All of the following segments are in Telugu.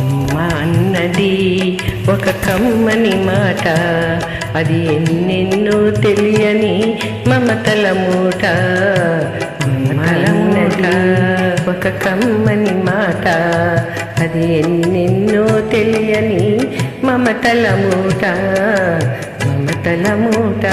అమ్మ అన్నది ఒక కమ్మని మాట, అది ఎన్నెన్నో తెలియని మమతల మూట. అన్నది ఒక కమ్మని మాట, అది ఎన్నెన్నో తెలియని మమతల మూట, మమతల మూట.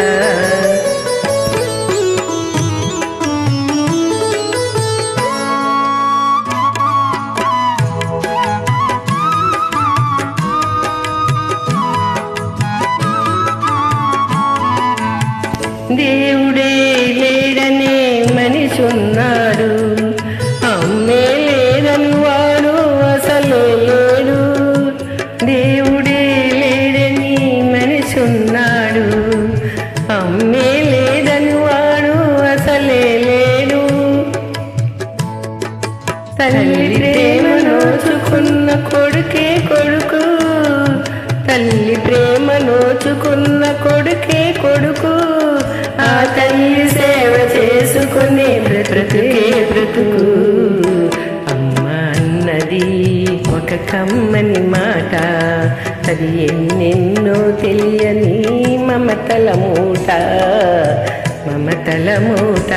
దేవుడే లేడనే మనిషున్నాడు, అమ్మే లేదని వాడు అసలే లేడు. దేవుడే లేడని మనిషున్నాడు, అమ్మే లేదని వాడు అసలే లేడు. తల్లి ప్రేమ నోచుకున్న కొడుకే కొడుకు, తల్లి ప్రేమ నోచుకున్న కొడుకే కొడుకు. ఆ తల్లి సేవ చేసుకునే బ్రతుకే బ్రతుకు. అమ్మ అన్నది ఒక కమ్మని మాట, అది ఎన్నెన్నో తెలియని మమతల మూట, మమతల మూట.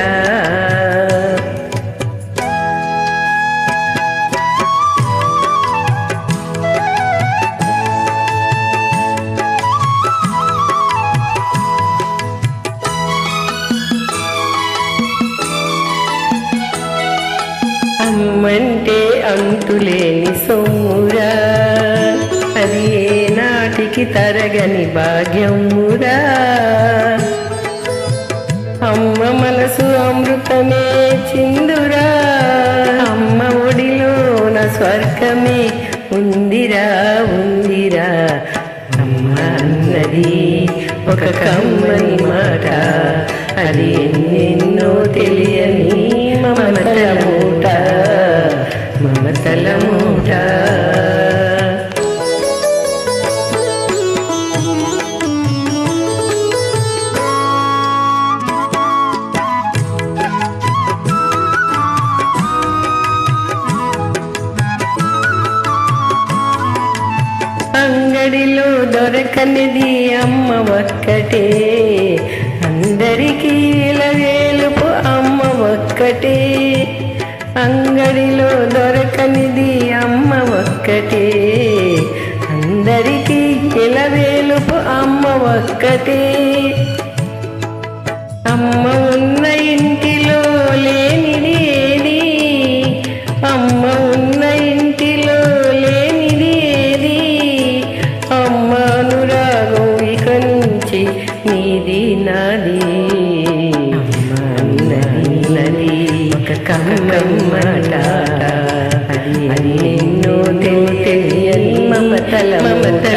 అమ్మంటే అంతులేని సొమ్మురా, అది ఏ నాటికి తరగని భాగ్యమురా. అమ్మ మనసు అమృతమే చిందురా, అమ్మ ఒడిలో నా స్వర్గమే ఉందిరా ఉందిరా. అమ్మ అన్నది ఒక కమ్మని మాట, అది ఎన్నెన్నో తెలియని మమతల మూట, మమతల మూట. అంగడిలో దొరకనిది అమ్మ ఒక్కటే, అందరికీ ఇలవేలుపు అమ్మ ఒక్కటే. అంగడిలో దొరకనిది అమ్మ ఒక్కటే, అందరికీ ఇలవేలుపు అమ్మ ఒక్కటే. అమ్మ ఉన్న ఇంటిలో లేనిది ఏది, అమ్మ ఉన్న ఇంటిలో లేనిది ఏది. అమ్మ అనురాగం ఇక నుంచి నీది నాది. అమ్మ అన్నది ఒక కమ్మని మాట, అది ఎన్నో తెలియని మమతల మమతల